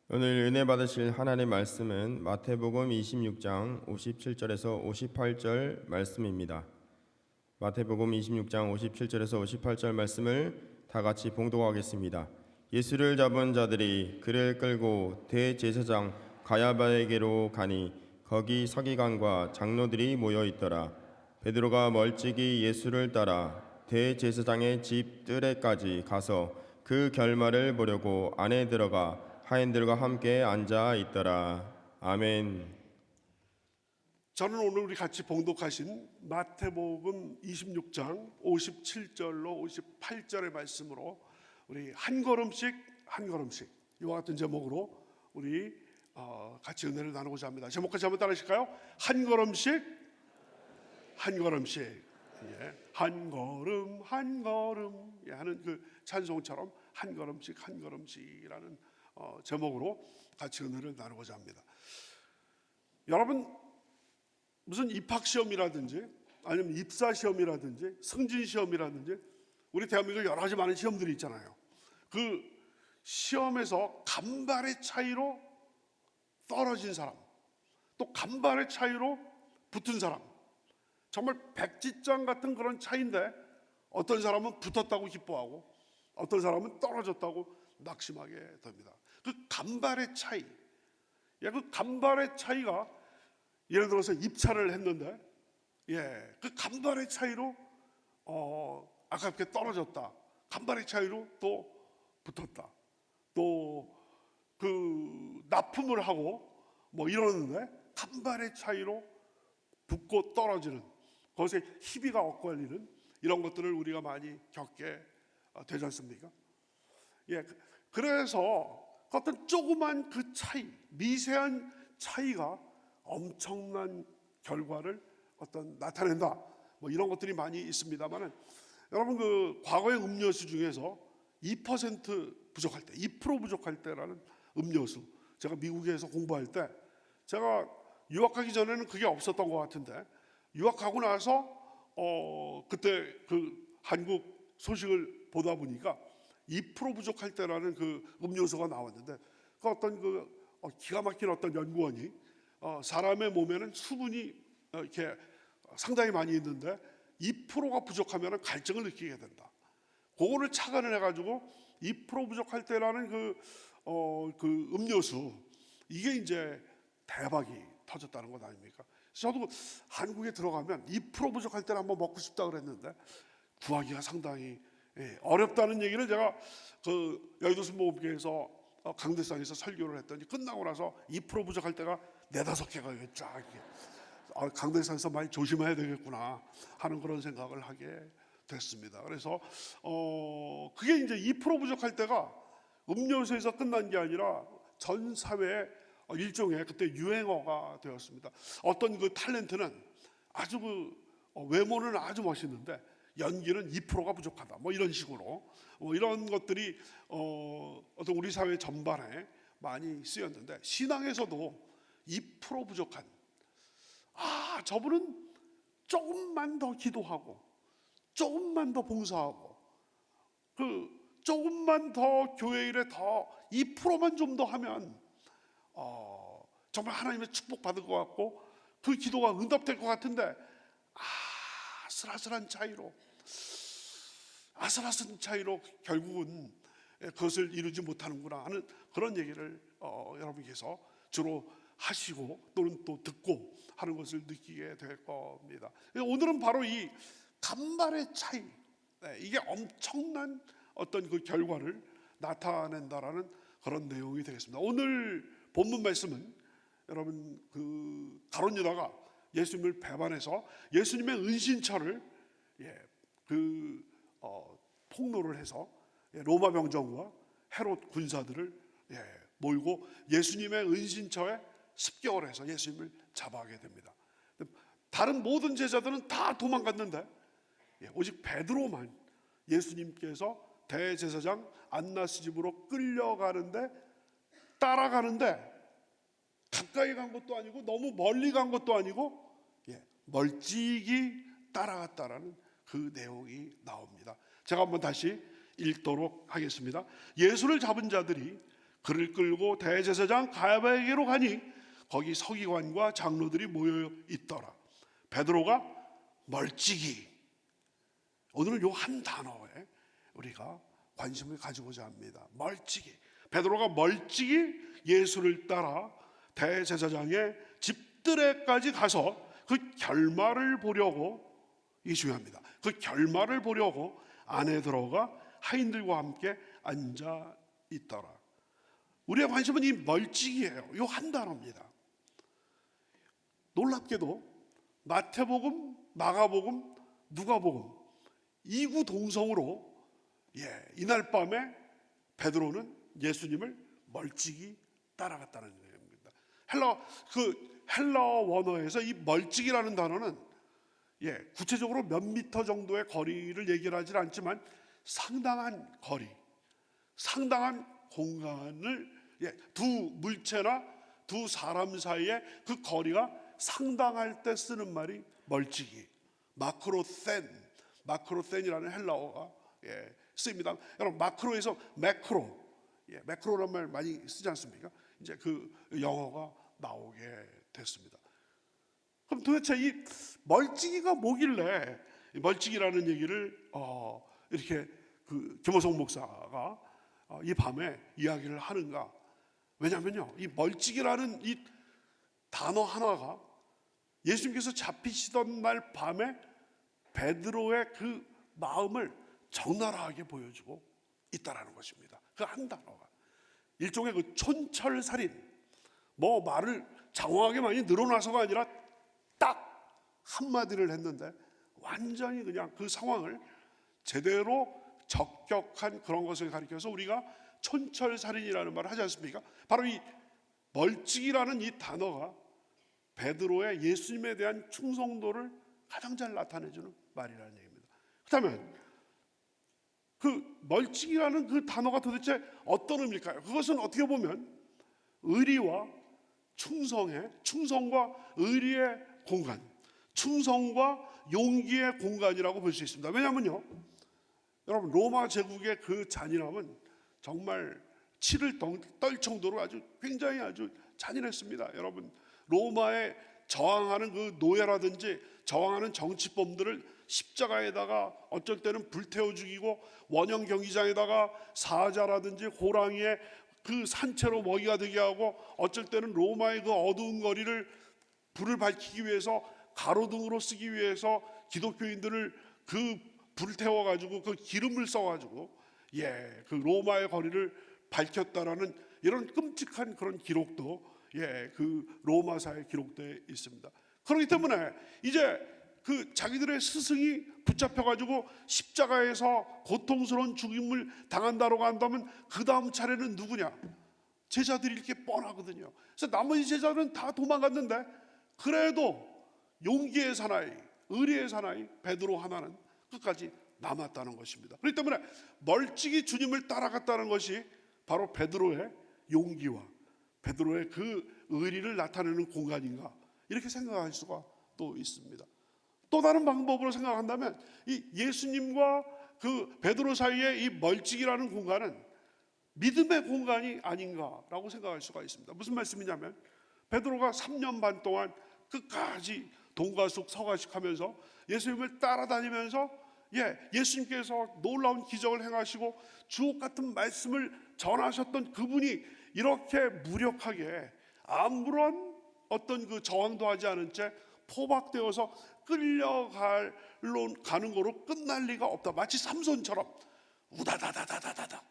오늘 은혜 받으실 하나님의 말씀은 마태복음 26장 57절에서 58절 말씀입니다. 마태복음 26장 57절에서 58절 말씀을 다 같이 봉독하겠습니다. 예수를 잡은 자들이 그를 끌고 대제사장 가야바에게로 가니 거기 서기관과 장로들이 모여 있더라. 베드로가 멀찍이 예수를 따라 대제사장의 집 뜰에까지 가서 그 결말을 보려고 안에 들어가 하인들과 함께 앉아 있더라. 아멘. 저는 오늘 우리 같이 봉독하신 마태복음 26장 57절로 58절의 말씀으로 우리 한 걸음씩 이와 같은 제목으로 우리 같이 은혜를 나누고자 합니다. 제목까지 한번 따라하실까요? 한 걸음씩 예. 한 걸음 예. 하는 그 찬송처럼 한 걸음씩이라는 제목으로 같이 은혜를 나누고자 합니다. 여러분, 무슨 입학시험이라든지 아니면 입사시험이라든지 승진시험이라든지 우리 대한민국에 여러 가지 많은 시험들이 있잖아요. 그 시험에서 간발의 차이로 떨어진 사람, 또 간발의 차이로 붙은 사람, 정말 백지장 같은 그런 차이인데 어떤 사람은 붙었다고 기뻐하고 어떤 사람은 떨어졌다고 낙심하게 됩니다. 그 간발의 차이, 그 간발의 차이가 예를 들어서 입찰을 했는데 그 간발의 차이로 아깝게 떨어졌다. 간발의 차이로 또 붙었다. 또 그 납품을 하고 뭐 이러는데 간발의 차이로 붙고 떨어지는, 거기서 희비가 엇갈리는 이런 것들을 우리가 많이 겪게 되지 않습니까? 그래서 어떤 조그만 그 차이, 미세한 차이가 엄청난 결과를 나타낸다. 뭐 이런 것들이 많이 있습니다만은, 여러분 그 과거의 음료수 중에서 2% 부족할 때, 2% 부족할 때라는 음료수, 제가 미국에서 공부할 때, 제가 유학하기 전에는 그게 없었던 것 같은데 유학하고 나서 그때 그 한국 소식을 보다 보니까 2% 부족할 때라는 그 음료수가 나왔는데, 그 어떤 기가 막힌 어떤 연구원이 사람의 몸에는 수분이 이렇게 상당히 많이 있는데 2%가 부족하면 갈증을 느끼게 된다. 그거를 착안을 해가지고 2% 부족할 때라는 그 음료수, 이게 이제 대박이 터졌다는 것 아닙니까? 저도 한국에 들어가면 2% 부족할 때는 한번 먹고 싶다 그랬는데 구하기가 상당히 어렵다는 얘기를 제가 그 여의도 순복음교회에서 강대상에서 설교를 했더니 끝나고 나서 2% 부족할 때가 4-5개가 쫙 강대상에서 많이 조심해야 되겠구나 하는 그런 생각을 하게 됐습니다. 그래서 그게 이제 2% 부족할 때가 음료수에서 끝난 게 아니라 전 사회에 일종의 그때 유행어가 되었습니다. 어떤 그 탤런트는 아주 외모는 아주 멋있는데 연기는 2%가 부족하다. 뭐 이런 식으로 이런 것들이 어떤 우리 사회 전반에 많이 쓰였는데, 신앙에서도 2% 부족한, 저분은 조금만 더 기도하고 조금만 더 봉사하고 조금만 더 교회 일에 더 2%만 좀 더 하면 정말 하나님의 축복 받을 것 같고 그 기도가 응답될 것 같은데 아슬아슬한 차이로 결국은 그것을 이루지 못하는구나 하는 그런 얘기를 여러분께서 주로 하시고 또는 또 듣고 하는 것을 느끼게 될 겁니다. 오늘은 바로 이 간발의 차이, 이게 엄청난 어떤 그 결과를 나타낸다라는 그런 내용이 되겠습니다. 오늘 본문 말씀은 여러분 그 가룟 유다가 예수님을 배반해서 예수님의 은신처를 폭로를 해서 로마 병정과 헤롯 군사들을 몰고 예수님의 은신처에 습격을 해서 예수님을 잡아가게 됩니다. 다른 모든 제자들은 다 도망갔는데 오직 베드로만 예수님께서 대제사장 안나스 집으로 끌려가는데 따라가는데, 가까이 간 것도 아니고 너무 멀리 간 것도 아니고 멀찍이 따라갔다라는 그 내용이 나옵니다. 제가 한번 다시 읽도록 하겠습니다. 예수를 잡은 자들이 그를 끌고 대제사장 가야바에게로 가니 거기 서기관과 장로들이 모여 있더라. 베드로가 멀찍이, 오늘은 요 한 단어에 우리가 관심을 가지고자 합니다. 멀찍이. 베드로가 멀찍이 예수를 따라 대제사장의 집들에까지 가서 그 결말을 보려고, 이게 중요합니다. 그 결말을 보려고 안에 들어가 하인들과 함께 앉아 있더라. 우리의 관심은 이 멀찍이에요. 이 한 단어입니다. 놀랍게도 마태복음, 마가복음, 누가복음 이구동성으로 이날 밤에 베드로는 예수님을 멀찍이 따라갔다는 얘기입니다. 헬라어 원어에서 이 멀찍이라는 단어는 구체적으로 몇 미터 정도의 거리를 얘기를 하지 않지만 상당한 거리, 상당한 공간을, 두 물체나 두 사람 사이에 그 거리가 상당할 때 쓰는 말이 멀찍이, 마크로센이라는 헬라어가 쓰입니다. 여러분, 마크로에서 매크로란 말 많이 쓰지 않습니까? 이제 그 영어가 나오게 됐습니다. 그럼 도대체 이 멀찍이가 뭐길래 멀찍이라는 얘기를 이렇게 그 김호성 목사가 이 밤에 이야기를 하는가? 왜냐하면요, 이 멀찍이라는 이 단어 하나가 예수님께서 잡히시던 날 밤에 베드로의 그 마음을 적나라하게 보여주고 있다라는 것입니다. 그 한 단어가 일종의 그 촌철살인, 뭐 말을 장황하게 많이 늘어나서가 아니라 딱 한마디를 했는데 완전히 그냥 그 상황을 제대로 적격한 그런 것을 가리켜서 우리가 촌철살인이라는 말을 하지 않습니까? 바로 이 멀찍이라는 이 단어가 베드로의 예수님에 대한 충성도를 가장 잘 나타내주는 말이라는 얘기입니다. 그렇다면 그 멀찍이라는 그 단어가 도대체 어떤 의미일까요? 그것은 어떻게 보면 의리와 충성과 의리의 공간, 충성과 용기의 공간이라고 볼 수 있습니다. 왜냐하면요, 여러분, 로마 제국의 그 잔인함은 정말 치를 떨 정도로 굉장히 아주 잔인했습니다. 여러분, 로마에 저항하는 그 노예라든지 저항하는 정치범들을 십자가에다가 어쩔 때는 불태워 죽이고 원형 경기장에다가 사자라든지 호랑이의 그 산채로 먹이가 되게 하고 어쩔 때는 로마의 그 어두운 거리를 불을 밝히기 위해서 가로등으로 쓰기 위해서 기독교인들을 그 불태워 가지고 그 기름을 써 가지고 그 로마의 거리를 밝혔다라는 이런 끔찍한 그런 기록도 그 로마사에 기록되어 있습니다. 그렇기 때문에 이제 그 자기들의 스승이 붙잡혀 가지고 십자가에서 고통스러운 죽임을 당한다고 한다면 그 다음 차례는 누구냐? 제자들이 이렇게 뻔하거든요. 그래서 나머지 제자들은 다 도망갔는데 그래도 용기의 사나이, 의리의 사나이 베드로 하나는 끝까지 남았다는 것입니다. 그렇기 때문에 멀찍이 주님을 따라갔다는 것이 바로 베드로의 용기와 베드로의 그 의리를 나타내는 공간인가, 이렇게 생각할 수가 또 있습니다. 또 다른 방법으로 생각한다면 이 예수님과 그 베드로 사이의 이 멀찍이라는 공간은 믿음의 공간이 아닌가라고 생각할 수가 있습니다. 무슨 말씀이냐면 베드로가 3년 반 동안 끝까지 동가숙 서가식하면서 예수님을 따라다니면서 예수님께서 놀라운 기적을 행하시고 주옥 같은 말씀을 전하셨던 그분이 이렇게 무력하게 아무런 어떤 그 저항도 하지 않은 채 포박되어서 끌려가는 거로 끝날 리가 없다. 마치 삼손처럼 우다다다다다다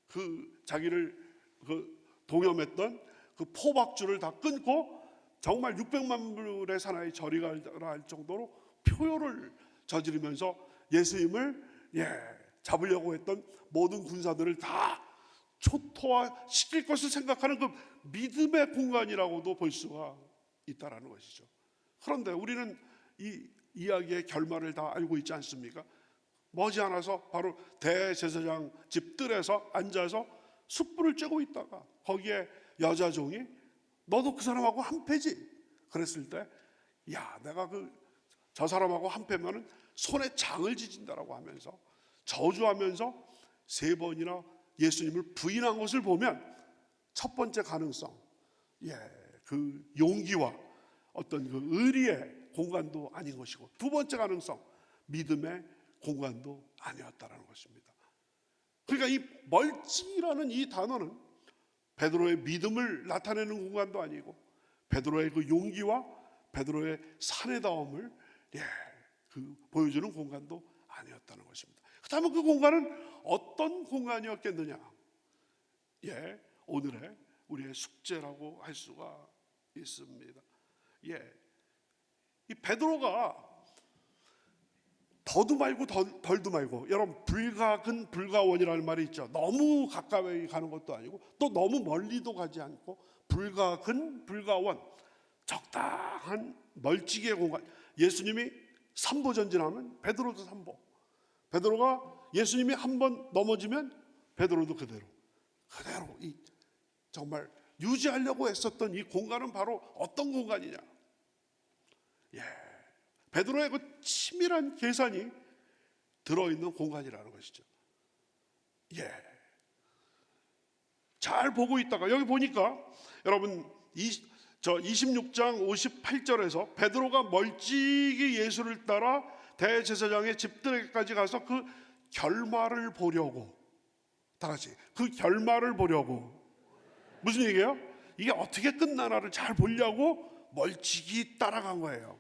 그 자기를 그 동염했던 그 포박줄을 다 끊고 정말 600만 불의 사나이 저리 가라 할 정도로 표효를 저지르면서 예수님을 잡으려고 했던 모든 군사들을 다 초토화시킬 것을 생각하는 그 믿음의 공간이라고도 볼 수가 있다라는 것이죠. 그런데 우리는 이 이야기의 결말을 다 알고 있지 않습니까? 머지않아서 바로 대제사장 집 뜰에서 앉아서 숯불을 쬐고 있다가 거기에 여자 종이 너도 그 사람하고 한패지? 그랬을 때 내가 저 사람하고 한패면은 손에 장을 지진다라고 하면서 저주하면서 3번이나 예수님을 부인한 것을 보면 첫 번째 가능성, 그 용기와 어떤 그 의리의 공간도 아닌 것이고, 두 번째 가능성, 믿음의 공간도 아니었다라는 것입니다. 그러니까 이 멀찍이라는 이 단어는 베드로의 믿음을 나타내는 공간도 아니고, 베드로의 그 용기와 베드로의 사내다움을 보여주는 공간도 아니었다는 것입니다. 그렇다면 그 공간은 어떤 공간이었겠느냐? 오늘의 우리의 숙제라고 할 수가 있습니다. 이 베드로가 더도 말고 덜도 말고, 여러분 불가근 불가원이라는 말이 있죠. 너무 가까이 가는 것도 아니고 또 너무 멀리도 가지 않고, 불가근 불가원, 적당한 멀찍이의 공간. 예수님이 3보 전진하면 베드로도 3보, 베드로가 예수님이 한 번 넘어지면 베드로도 그대로 이 정말 유지하려고 했었던 이 공간은 바로 어떤 공간이냐? 베드로의 그 치밀한 계산이 들어있는 공간이라는 것이죠. 잘 보고 있다가 여기 보니까 여러분 26장 58절에서 베드로가 멀찍이 예수를 따라 대제사장의 집들에게까지 가서 그 결말을 보려고, 다 같이 그 결말을 보려고, 무슨 얘기예요? 이게 어떻게 끝나나를 잘 보려고 멀찍이 따라간 거예요.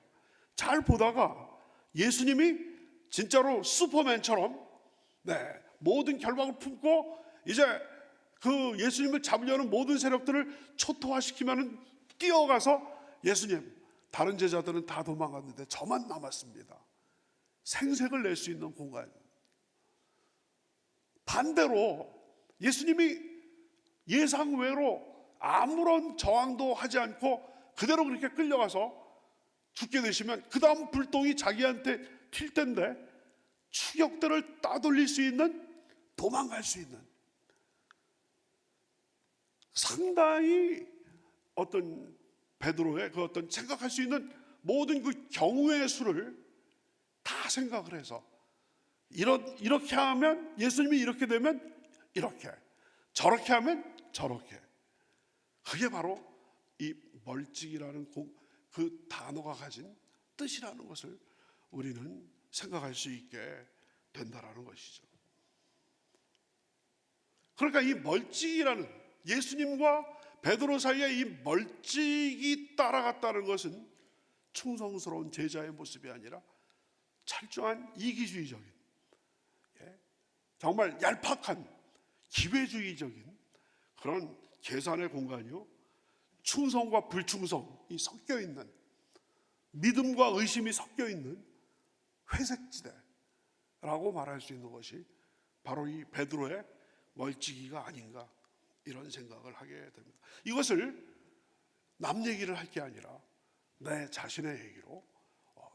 잘 보다가 예수님이 진짜로 슈퍼맨처럼 모든 결박을 품고 이제 그 예수님을 잡으려는 모든 세력들을 초토화시키면 뛰어가서, 예수님, 다른 제자들은 다 도망갔는데 저만 남았습니다. 생색을 낼 수 있는 공간. 반대로 예수님이 예상외로 아무런 저항도 하지 않고 그대로 그렇게 끌려가서 죽게 되시면 그 다음 불똥이 자기한테 튈 텐데 추격대를 따돌릴 수 있는, 도망갈 수 있는, 상당히 어떤 베드로의 그 어떤 생각할 수 있는 모든 그 경우의 수를 다 생각을 해서, 이렇게 하면 예수님이 이렇게 되면 이렇게, 저렇게 하면 저렇게. 그게 바로 이 멀찍이라는 그 단어가 가진 뜻이라는 것을 우리는 생각할 수 있게 된다라는 것이죠. 그러니까 이 멀찍이라는, 예수님과 베드로 사이에 이 멀찍이 따라갔다는 것은 충성스러운 제자의 모습이 아니라 철저한 이기주의적인, 정말 얄팍한 기회주의적인 그런 계산의 공간이요, 충성과 불충성이 섞여 있는, 믿음과 의심이 섞여 있는 회색지대라고 말할 수 있는 것이 바로 이 베드로의 멀찍이가 아닌가, 이런 생각을 하게 됩니다. 이것을 남 얘기를 할 게 아니라 내 자신의 얘기로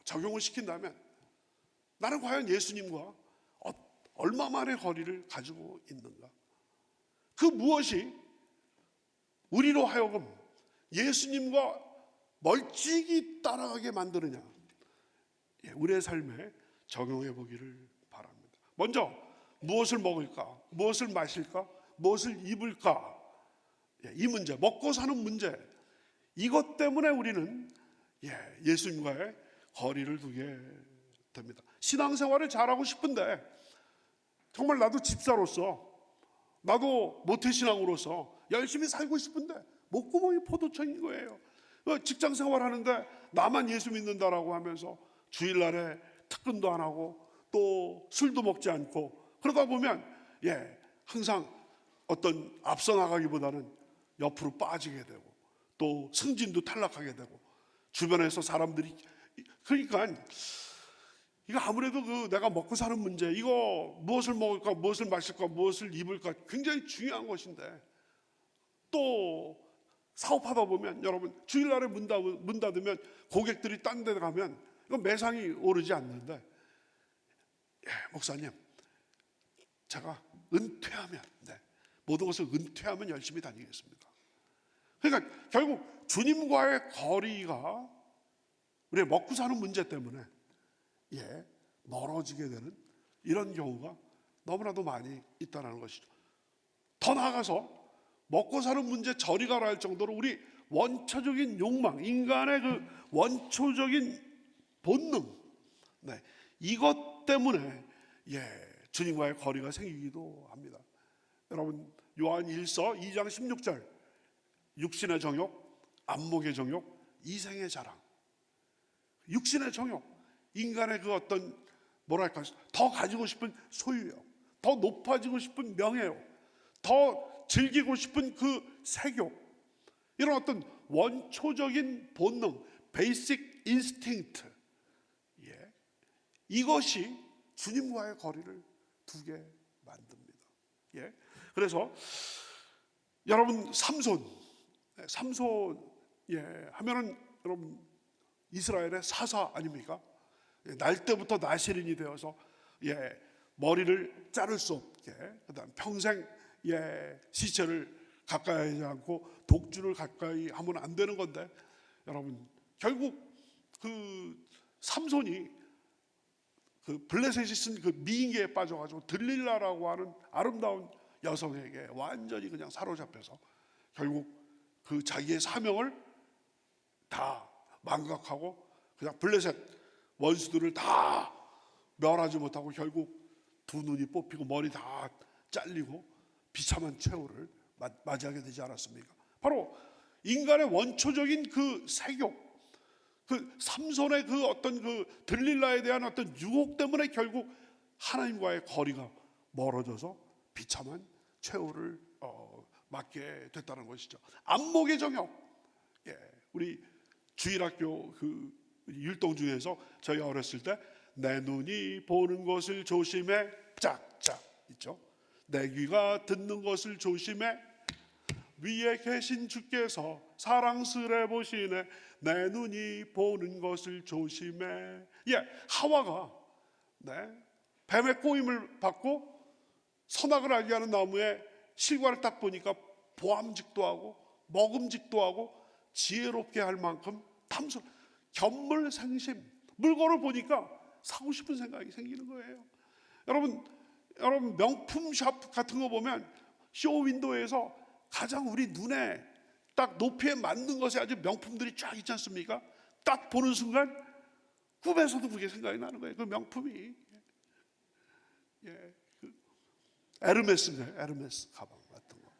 적용을 시킨다면, 나는 과연 예수님과 얼마만의 거리를 가지고 있는가? 그 무엇이 우리로 하여금 예수님과 멀찍이 따라가게 만드느냐, 우리의 삶에 적용해 보기를 바랍니다. 먼저 무엇을 먹을까, 무엇을 마실까, 무엇을 입을까, 이 문제, 먹고 사는 문제, 이것 때문에 우리는 예수님과의 거리를 두게 됩니다. 신앙생활을 잘하고 싶은데, 정말 나도 집사로서, 나도 모태신앙으로서 열심히 살고 싶은데 목구멍이 포도청인 거예요. 직장생활 하는데 나만 예수 믿는다라고 하면서 주일날에 특근도 안 하고 또 술도 먹지 않고, 그러다 보면 항상 어떤 앞서 나가기보다는 옆으로 빠지게 되고, 또 승진도 탈락하게 되고, 주변에서 사람들이, 그러니까 이거 아무래도 내가 먹고 사는 문제, 이거 무엇을 먹을까, 무엇을 마실까, 무엇을 입을까 굉장히 중요한 것인데, 또 사업하다 보면 여러분 주일날에 문 닫으면 고객들이 딴 데 가면 이거 매상이 오르지 않는데, 목사님, 제가 은퇴하면, 모든 것을 은퇴하면 열심히 다니겠습니다. 그러니까 결국 주님과의 거리가 우리의 먹고 사는 문제 때문에 멀어지게 되는 이런 경우가 너무나도 많이 있다는 것이죠. 더 나아가서 먹고 사는 문제 저리 가라 할 정도로 우리 원초적인 욕망, 인간의 그 원초적인 본능, 네, 이것 때문에 주님과의 거리가 생기기도 합니다. 여러분, 요한 1서 2장 16절, 육신의 정욕, 안목의 정욕, 이생의 자랑. 육신의 정욕, 인간의 그 어떤 뭐랄까 더 가지고 싶은 소유욕, 더 높아지고 싶은 명예욕, 더 즐기고 싶은 그 색욕, 이런 어떤 원초적인 본능, 베이직 인스팅트, 이것이 주님과의 거리를 두게 만듭니다. 그래서 여러분 삼손 하면은 여러분 이스라엘의 사사 아닙니까? 날 때부터 나시린이 되어서 머리를 자를 수 없게, 그다음 평생 시체를 가까이 하지 않고 독주를 가까이 하면 안 되는 건데, 여러분 결국 그 삼손이 그 블레셋이 쓴 그 미인계에 빠져가지고 들릴라라고 하는 아름다운 여성에게 완전히 그냥 사로잡혀서 결국 그 자기의 사명을 다 망각하고 그냥 블레셋 원수들을 다 멸하지 못하고 결국 두 눈이 뽑히고 머리 다 잘리고 비참한 최후를 맞이하게 되지 않았습니까? 바로 인간의 원초적인 그 색욕, 그 삼손의 그 어떤 그 들릴라에 대한 어떤 유혹 때문에 결국 하나님과의 거리가 멀어져서 비참한 최후를 맞게 됐다는 것이죠. 안목의 정욕, 우리 주일학교 그 율동 중에서 저희가 어렸을 때 내 눈이 보는 것을 조심해 짝짝 있죠. 내 귀가 듣는 것을 조심해 위에 계신 주께서 사랑스레 보시네. 내 눈이 보는 것을 조심해. 하와가 뱀의 꼬임을 받고 선악을 알게 하는 나무에 실과를 딱 보니까 보암직도 하고 먹음직도 하고 지혜롭게 할 만큼 탐스, 견물생심, 물건을 보니까 사고 싶은 생각이 생기는 거예요. 여러분 명품 샵 같은 거 보면 쇼 윈도우에서 가장 우리 눈에 딱 높이에 맞는 것에 아주 명품들이 쫙 있지 않습니까? 딱 보는 순간 꿈에서도 그게 생각이 나는 거예요. 그 명품이 그 에르메스인가요? 에르메스 가방 같은 거.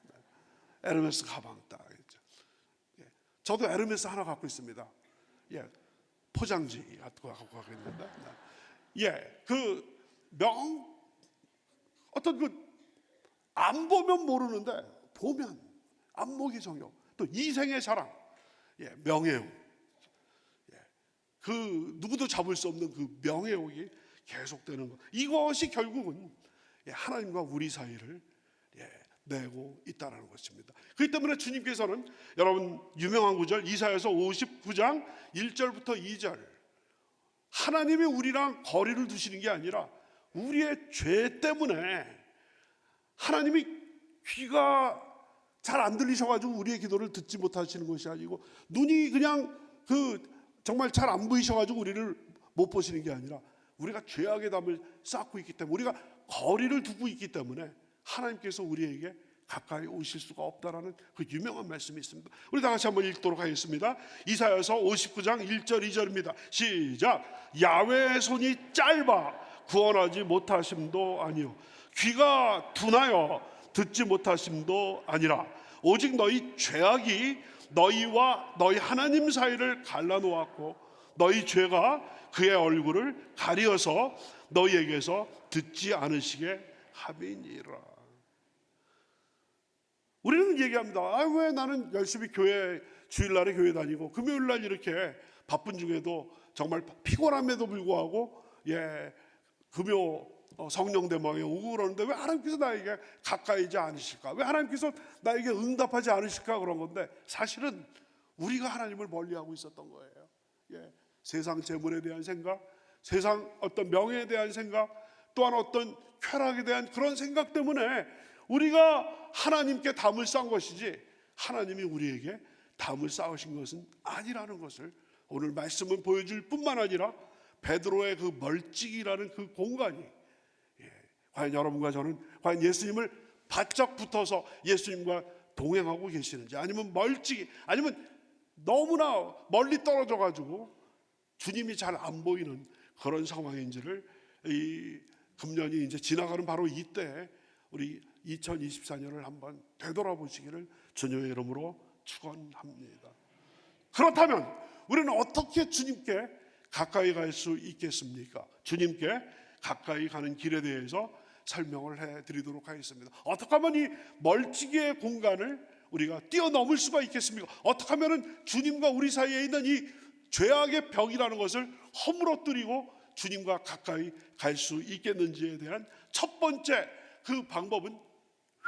에르메스 가방 딱 있죠. 저도 에르메스 하나 갖고 있습니다. 포장지 갖고 있는데, 어떤 그 안 보면 모르는데 보면 안목의 정욕, 또 이생의 자랑, 명예욕, 그 누구도 잡을 수 없는 그 명예욕이 계속되는 것, 이것이 결국은 하나님과 우리 사이를 내고 있다는 것입니다. 그렇기 때문에 주님께서는 여러분 유명한 구절 이사야서 59장 1절부터 2절, 하나님이 우리랑 거리를 두시는 게 아니라 우리의 죄 때문에 하나님이 귀가 잘 안 들리셔가지고 우리의 기도를 듣지 못하시는 것이 아니고, 눈이 그냥 정말 잘 안 보이셔가지고 우리를 못 보시는 게 아니라 우리가 죄악의 담을 쌓고 있기 때문에, 우리가 거리를 두고 있기 때문에 하나님께서 우리에게 가까이 오실 수가 없다라는 그 유명한 말씀이 있습니다. 우리 다 같이 한번 읽도록 하겠습니다. 이사야서 59장 1절 2절입니다. 시작. 야훼의 손이 짧아 구원하지 못하심도 아니요, 귀가 둔하여 듣지 못하심도 아니라 오직 너희 죄악이 너희와 너희 하나님 사이를 갈라놓았고 너희 죄가 그의 얼굴을 가리어서 너희에게서 듣지 않으시게 함이니라. 우리는 얘기합니다. 왜 나는 열심히 주일날에 교회 다니고 금요일날 이렇게 바쁜 중에도 정말 피곤함에도 불구하고 금요 성령대망에 오고 그러는데 왜 하나님께서 나에게 가까이지 않으실까? 왜 하나님께서 나에게 응답하지 않으실까? 그런 건데, 사실은 우리가 하나님을 멀리하고 있었던 거예요. 세상 재물에 대한 생각, 세상 어떤 명예에 대한 생각, 또한 어떤 쾌락에 대한 그런 생각 때문에 우리가 하나님께 담을 쌓은 것이지 하나님이 우리에게 담을 쌓으신 것은 아니라는 것을 오늘 말씀은 보여줄 뿐만 아니라 베드로의 그 멀찍이라는 그 공간이, 과연 여러분과 저는 과연 예수님을 바짝 붙어서 예수님과 동행하고 계시는지, 아니면 멀찍이, 아니면 너무나 멀리 떨어져 가지고 주님이 잘 안 보이는 그런 상황인지를 이 금년이 이제 지나가는 바로 이때 우리 2024년을 한번 되돌아보시기를 주님의 이름으로 축원합니다. 그렇다면 우리는 어떻게 주님께 가까이 갈 수 있겠습니까? 주님께 가까이 가는 길에 대해서 설명을 해드리도록 하겠습니다. 어떻게 하면 이 멀찍이의 공간을 우리가 뛰어넘을 수가 있겠습니까? 어떻게 하면 주님과 우리 사이에 있는 이 죄악의 벽이라는 것을 허물어뜨리고 주님과 가까이 갈 수 있겠는지에 대한 첫 번째 그 방법은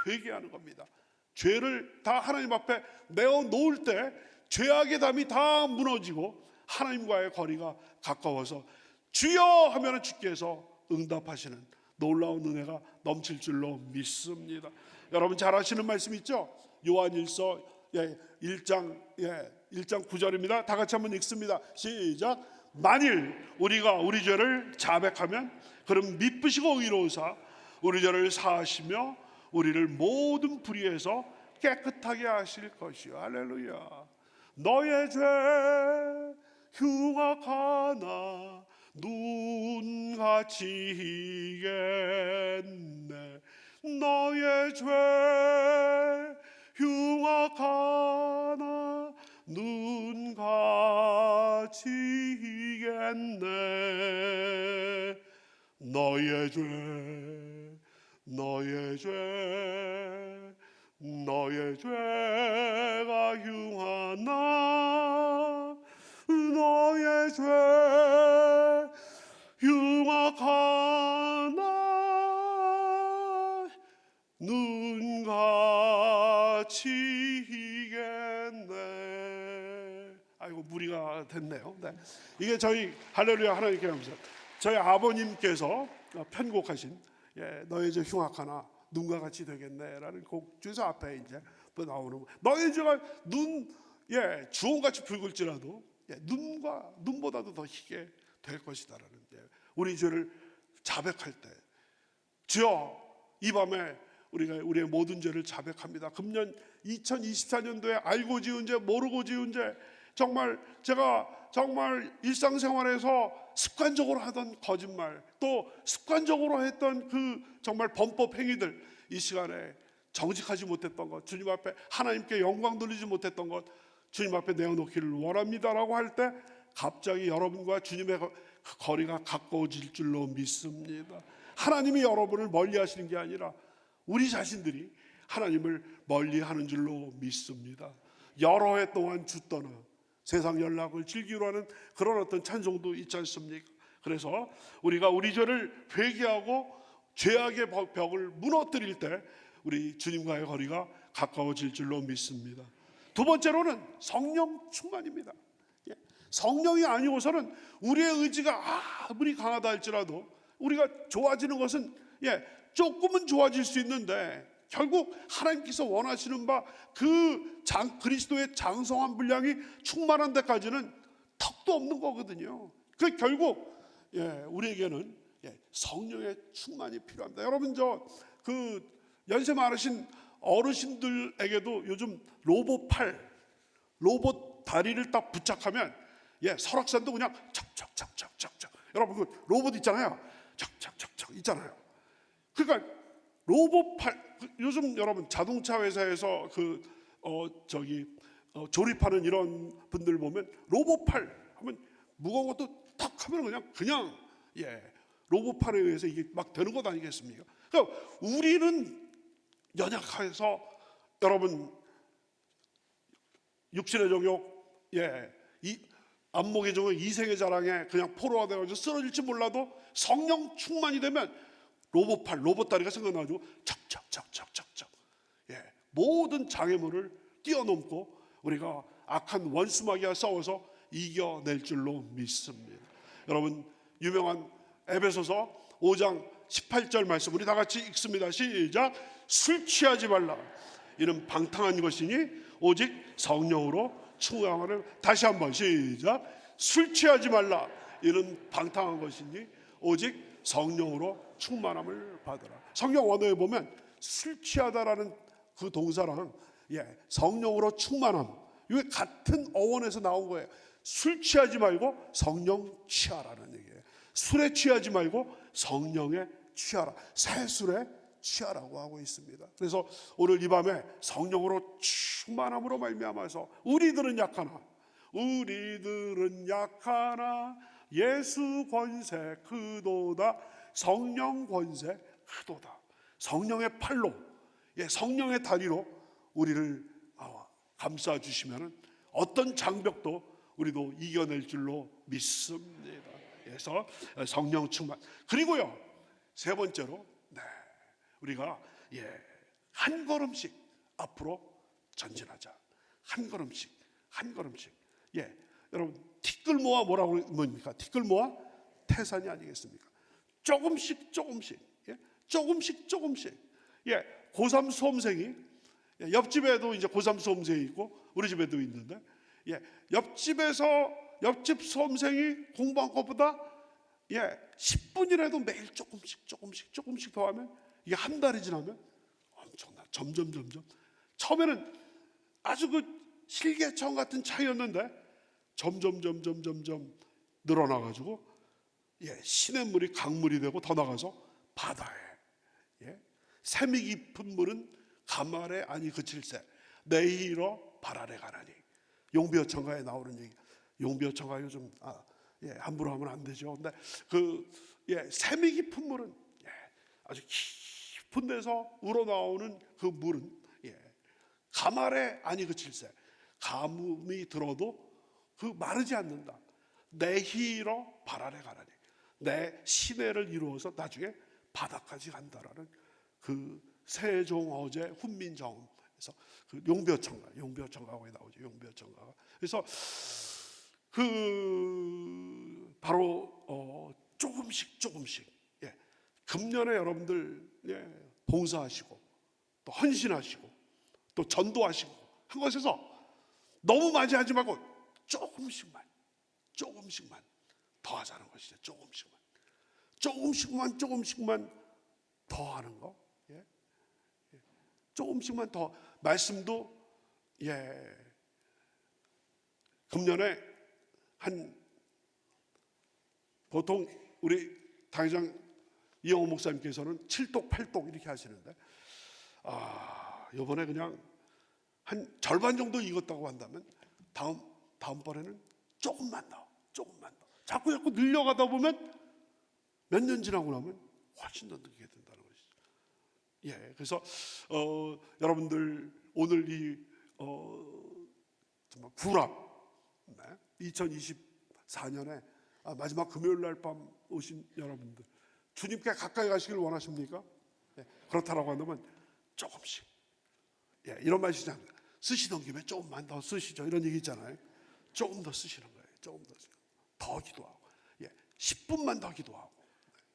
회개하는 겁니다. 죄를 다 하나님 앞에 내어놓을 때 죄악의 담이 다 무너지고 하나님과의 거리가 가까워서 주여 하면 주께서 응답하시는 놀라운 은혜가 넘칠 줄로 믿습니다. 여러분 잘 아시는 말씀 있죠? 요한일서 1장 9절입니다. 다 같이 한번 읽습니다. 시작. 만일 우리가 우리 죄를 자백하면 그럼 미쁘시고 의로우사 우리 죄를 사하시며 우리를 모든 불의에서 깨끗하게 하실 것이요. 할렐루야. 너의 죄 흉악하나 눈같이 희겠네. 너의 죄 흉악하나 눈같이 희겠네. 너의 죄 너의 죄가 흉하나 너의 죄 흉악하나 눈같이 희겠네. 아이고 무리가 됐네요. 네. 이게 저희 할렐루야 하나님께 감사. 저희 아버님께서 편곡하신 너의 죄 흉악하나 눈과 같이 되겠네라는 곡 중에서 앞에 이제 또 나오는 너의 죄가 주홍같이 붉을지라도 눈보다도 더 희게 될 것이다라는 우리 죄를 자백할 때 주여 이 밤에 우리가 우리의 모든 죄를 자백합니다. 금년 2024년도에 알고 지은 죄 모르고 지은 죄 제가 일상생활에서 습관적으로 하던 거짓말 또 습관적으로 했던 그 정말 범법 행위들 이 시간에 정직하지 못했던 것 주님 앞에 하나님께 영광 돌리지 못했던 것 주님 앞에 내어놓기를 원합니다라고 할 때 갑자기 여러분과 주님의 거리가 가까워질 줄로 믿습니다. 하나님이 여러분을 멀리 하시는 게 아니라 우리 자신들이 하나님을 멀리 하는 줄로 믿습니다. 여러 해 동안 주 떠나 세상 연락을 즐기려 하는 그런 어떤 찬송도 있지 않습니까? 그래서 우리가 우리 죄를 회개하고 죄악의 벽을 무너뜨릴 때 우리 주님과의 거리가 가까워질 줄로 믿습니다. 두 번째로는 성령 충만입니다. 성령이 아니고서는 우리의 의지가 아무리 강하다 할지라도 우리가 좋아지는 것은 조금은 좋아질 수 있는데 결국 하나님께서 원하시는 바 그 그리스도의 장성한 분량이 충만한 데까지는 턱도 없는 거거든요. 그 결국 우리에게는 성령의 충만이 필요합니다. 여러분 연세 많으신 어르신들에게도 요즘 로봇 다리를 딱 부착하면 설악산도 그냥 척척척척척 여러분 그 로봇 있잖아요. 척척척척 있잖아요. 그러니까 로봇 요즘 여러분 자동차 회사에서 조립하는 이런 분들 보면 로봇 하면 무거운 것도 탁 하면 그냥 로봇 팔에 의해서 이게 막 되는 것 아니겠습니까? 그러니까 우리는 연약해서 여러분 육신의 정욕 이 안목의 정욕 이생의 자랑에 그냥 포로가 되어서 쓰러질지 몰라도 성령 충만이 되면 로봇 다리가 생겨나가지고 척척척척척척 모든 장애물을 뛰어넘고 우리가 악한 원수마귀와 싸워서 이겨낼 줄로 믿습니다. 여러분 유명한 에베소서 5장 18절 말씀 우리 다 같이 읽습니다. 시작. 술 취하지 말라 이는 방탕한 것이니 오직 성령으로 충만함을 다시 한번 시작. 술 취하지 말라 이는 방탕한 것이니 오직 성령으로 충만함을 받으라. 성경 원어에 보면 술 취하다라는 그 동사랑 성령으로 충만함. 이게 같은 어원에서 나온 거예요. 술 취하지 말고 성령 취하라는 얘기예요. 술에 취하지 말고 성령에 취하라. 새 술에 취하라고 하고 있습니다. 그래서 오늘 이 밤에 성령으로 충만함으로 말미암아서 우리들은 약하나 예수 권세 크도다. 성령 권세 크도다. 성령의 팔로, 성령의 다리로 우리를 감싸 주시면 어떤 장벽도 우리도 이겨낼 줄로 믿습니다. 그래서 성령 충만. 그리고요, 세 번째로 우리가 한 걸음씩 앞으로 전진하자. 한 걸음씩. 여러분, 티끌모아 뭡니까? 티끌모아 태산이 아니겠습니까? 조금씩. 고3 수험생이, 옆집에도 이제 고3 수험생이 있고 우리 집에도 있는데, 옆집 수험생이 공부한 것보다 10분이라도 매일 조금씩 더 하면, 이게 한 달이 지나면 엄청나. 점점 처음에는 아주 그 실개청 같은 차이였는데 점점 늘어나가지고 시냇물이 강물이 되고, 더 나가서 바다에, 샘이 깊은 물은 가말에 아니 그칠새 내히러 발아래 가라니. 용비어천가에 나오는 얘기. 용비어천가 요즘 함부로 하면 안 되죠. 근데 샘이 깊은 물은, 아주 깊은 데서 우러나오는 그 물은 가말에 아니 그칠새, 가뭄이 들어도 그 마르지 않는다. 내히러 발아래 가라니. 내 시내를 이루어서 나중에 바다까지 간다라는 그 세종어제 훈민정음에서 그 용비어천가가 나오죠. 용비어천가가. 그래서 그 바로 조금씩 금년에 여러분들 봉사하시고 또 헌신하시고 또 전도하시고 한 것에서 너무 많이 하지 말고 조금씩만 더 하자는 것이죠. 조금씩만 더 하는 거. 조금씩만 더. 말씀도 금년에 보통 우리 당회장 이영호 목사님께서는 7독 8독 이렇게 하시는데, 이번에 그냥 한 절반 정도 익었다고 한다면 다음번에는 조금만 더. 자꾸 늘려가다 보면 몇 년 지나고 나면 훨씬 더 늘게 된다는 것이죠. 그래서 여러분들 오늘 이 정말 구랍 2024년에 마지막 금요일 날 밤 오신 여러분들, 주님께 가까이 가시길 원하십니까? 그렇다라고 한다면 조금씩, 이런 말이잖아요. 쓰시던 김에 조금만 더 쓰시죠. 이런 얘기 있잖아요. 조금 더 쓰시는 거예요. 조금 더 기도하고, 10분만 더 기도하고,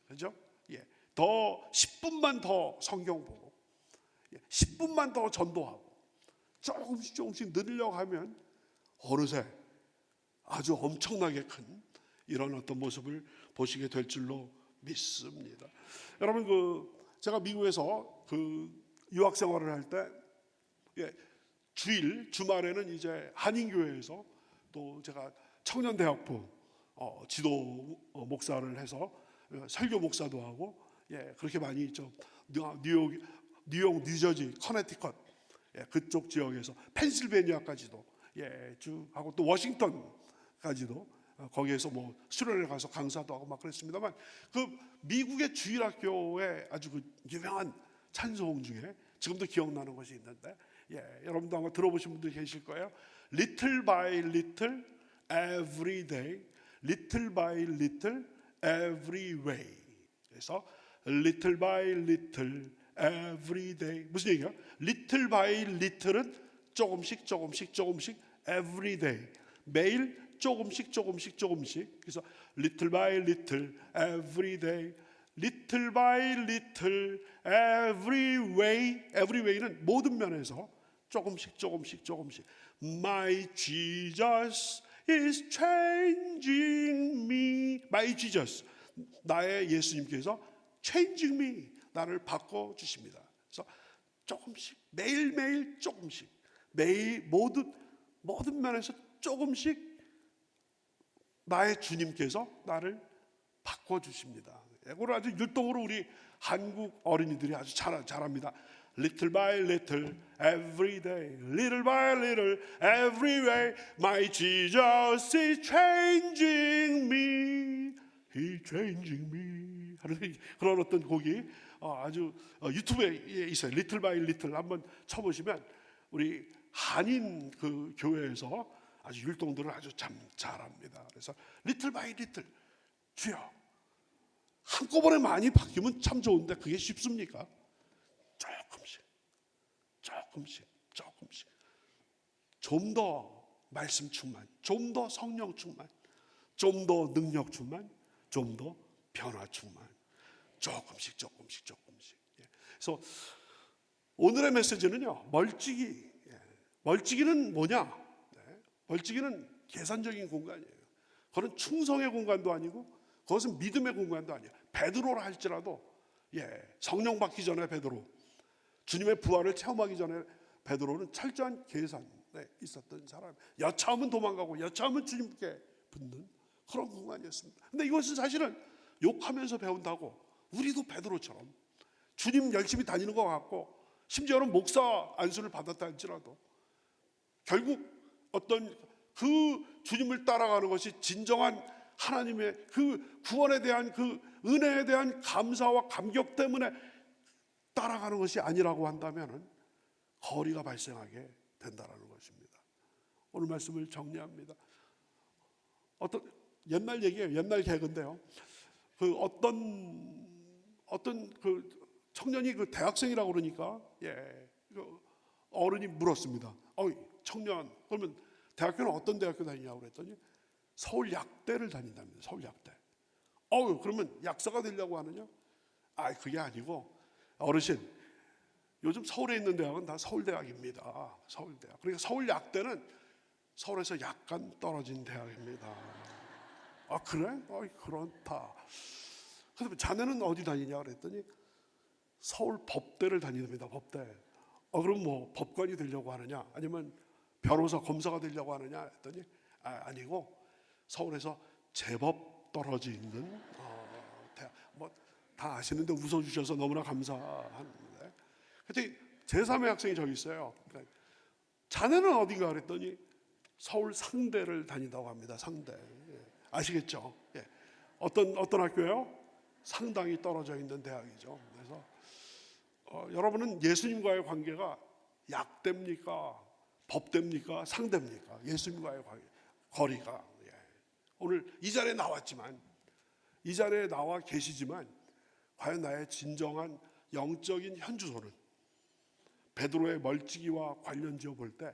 그렇죠? 더 10분만 더 성경 보고, 10분만 더 전도하고, 조금씩 늘려고 하면 어느새 아주 엄청나게 큰 이런 어떤 모습을 보시게 될 줄로 믿습니다. 여러분, 제가 미국에서 유학 생활을 할 때 주말에는 이제 한인교회에서 또 제가 청년대학부 지도 목사를 해서 설교 목사도 하고, 그렇게 많이 있죠. 뉴욕, 뉴저지, 커네티컷 그쪽 지역에서 펜실베니아까지도 쭉 하고, 또 워싱턴까지도 거기에서 뭐 수련회 가서 강사도 하고 막 그랬습니다만, 그 미국의 주일학교에 아주 그 유명한 찬송 중에 지금도 기억나는 것이 있는데, 여러분도 아마 들어보신 분들 계실 거예요. Little by little, every day. Little by little, every way. 그래서 little by little, every day. 무슨 얘기야? Little by little은 조금씩, every day. 매일 조금씩. 그래서 little by little, every day. Little by little, every way. Every way는 모든 면에서 조금씩. My Jesus is changing me. My Jesus, 나의 예수님께서 changing me, 나를 바꿔 주십니다. 그래서 조금씩, 매일매일 조금씩. 매일 모든 면에서 조금씩 나의 주님께서 나를 바꿔주십니다. 이걸 아주 율동으로 우리 한국 어린이들이 아주 잘합니다. Little by little, every day, little by little, every way, my Jesus is changing me, He's changing me 하는 그런 어떤 곡이 아주 유튜브에 있어요. Little by little 한번 쳐보시면 우리 한인 그 교회에서 아주 율동들을 아주 참 잘합니다. 그래서 little by little, 주여 한꺼번에 많이 바뀌면 참 좋은데 그게 쉽습니까? 조금씩 좀 더 말씀 충만, 좀 더 성령 충만, 좀 더 능력 충만, 좀 더 변화 충만, 조금씩. 그래서 오늘의 메시지는요, 멀찍이. 멀찍이는 뭐냐? 멀찍이는 계산적인 공간이에요. 그건 충성의 공간도 아니고 그것은 믿음의 공간도 아니에요. 베드로라 할지라도 성령 받기 전에 베드로, 주님의 부활을 체험하기 전에 베드로는 철저한 계산에 있었던 사람. 여차하면 도망가고 여차하면 주님께 붙는 그런 공간이었습니다. 근데 이것은 사실은 욕하면서 배운다고 우리도 베드로처럼 주님 열심히 다니는 것 같고 심지어는 목사 안수를 받았다 할지라도 결국 어떤 그 주님을 따라가는 것이 진정한 하나님의 그 구원에 대한 그 은혜에 대한 감사와 감격 때문에 따라가는 것이 아니라고 한다면 거리가 발생하게 된다는 것입니다. 오늘 말씀을 정리합니다. 어떤 옛날 얘기예요. 옛날 개그인데요. 그 어떤 그 청년이 그 대학생이라고 그러니까 그 어른이 물었습니다. 청년, 그러면 대학교는 어떤 대학교 다니냐고 그랬더니 서울약대를 다닌답니다. 서울약대. 그러면 약사가 되려고 하느냐? 그게 아니고 어르신, 요즘 서울에 있는 대학은 다 서울대학입니다. 서울대학. 그러니까 서울약대는 서울에서 약간 떨어진 대학입니다. 그래? 그렇다. 그래서 자네는 어디 다니냐 그랬더니 서울 법대를 다닙니다. 법대. 그럼 뭐 법관이 되려고 하느냐? 아니면 변호사, 검사가 되려고 하느냐? 했더니 아니고 서울에서 제법 떨어져 있는 대학. 뭐 다 아시는데 웃어주셔서 너무나 감사합니다. 그때 제3의 학생이 저기 있어요. 그러니까 자네는 어딘가 그랬더니 서울 상대를 다닌다고 합니다. 상대. 아시겠죠? 어떤 학교예요? 상당히 떨어져 있는 대학이죠. 그래서 여러분은 예수님과의 관계가 약대입니까? 법대입니까? 상대입니까? 예수님과의 관계, 거리가. 오늘 이 자리에 나왔지만, 이 자리에 나와 계시지만 과연 나의 진정한 영적인 현주소는 베드로의 멀찍이와 관련 지어 볼 때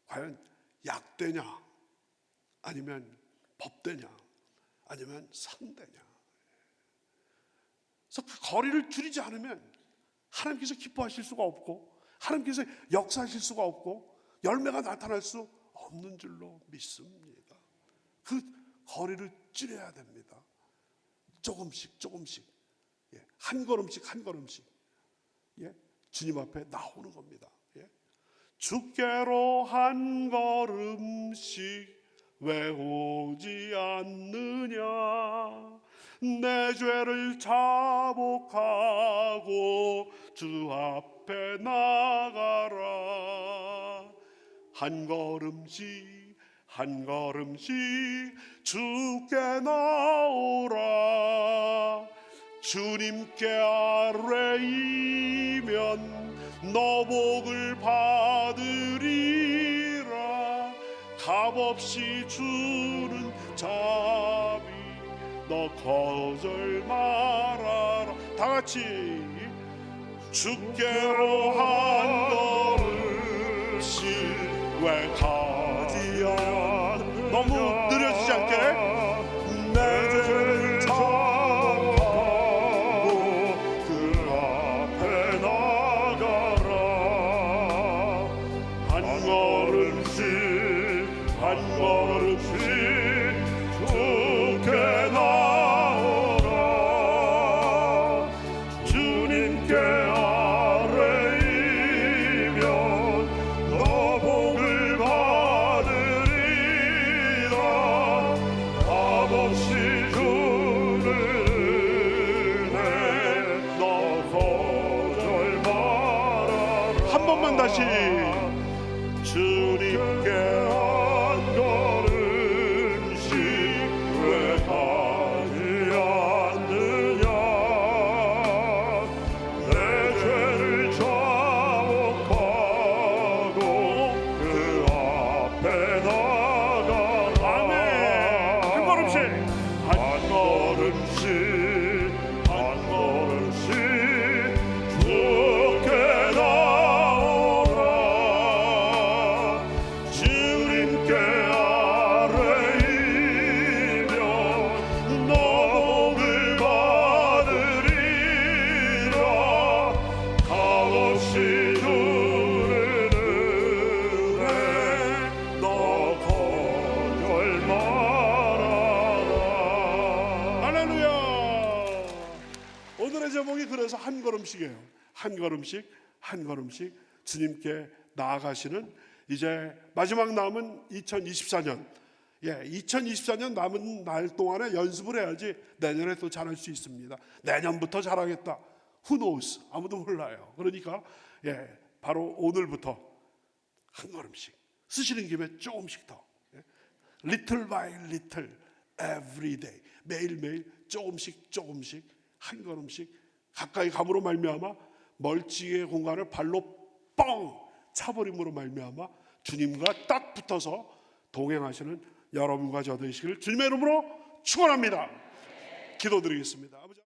과연 약대냐, 아니면 법대냐, 아니면 상대냐. 그래서 그 거리를 줄이지 않으면 하나님께서 기뻐하실 수가 없고 하나님께서 역사하실 수가 없고 열매가 나타날 수 없는 줄로 믿습니다. 그 거리를 줄여야 됩니다. 조금씩 한 걸음씩 주님 앞에 나오는 겁니다. 주께로 한 걸음씩 왜 오지 않느냐? 내 죄를 자복하고 주 앞에 나가라. 한 걸음씩 주께 나오라. 주님께 아뢰이면 너복을 받으리라. 값없이 주는 자비 너 거절 말아라. 다 같이 주께로 한 걸음씩 왜 가지 않 너무 느려지지 않게 내 죄를 자복하고 그 앞에 나가라. 한 걸음씩 주께 나오라. 주님께 아뢰이면 너보 걸음씩 주님께 한 걸음씩 왜 가지 않느냐 내 죄를 자복하고 그 앞에 나가 아멘 한 걸음씩 한 걸음씩 한 걸음씩 주께 나오라 주님께 아뢰이며 너복을 받으리라 값없이 주는 은혜 너 거절 말아라 할렐루야. 오늘의 제목이 그래서 한 걸음씩이에요. 한 걸음씩 한 걸음씩 주님께 나아가시는 이제 마지막 남은 2024년 2024년 남은 날 동안에 연습을 해야지 내년에 또 잘할 수 있습니다. 내년부터 잘하겠다. Who knows? 아무도 몰라요. 그러니까 바로 오늘부터 한 걸음씩 쓰시는 김에 조금씩 더 little by little every day 매일매일 조금씩 한 걸음씩 가까이 감으로 말미암아 멀찍이의 공간을 발로 뻥 차버림으로 말미암아 주님과 딱 붙어서 동행하시는 여러분과 저 되시기를 주님의 이름으로 축원합니다. 기도드리겠습니다. 아버지.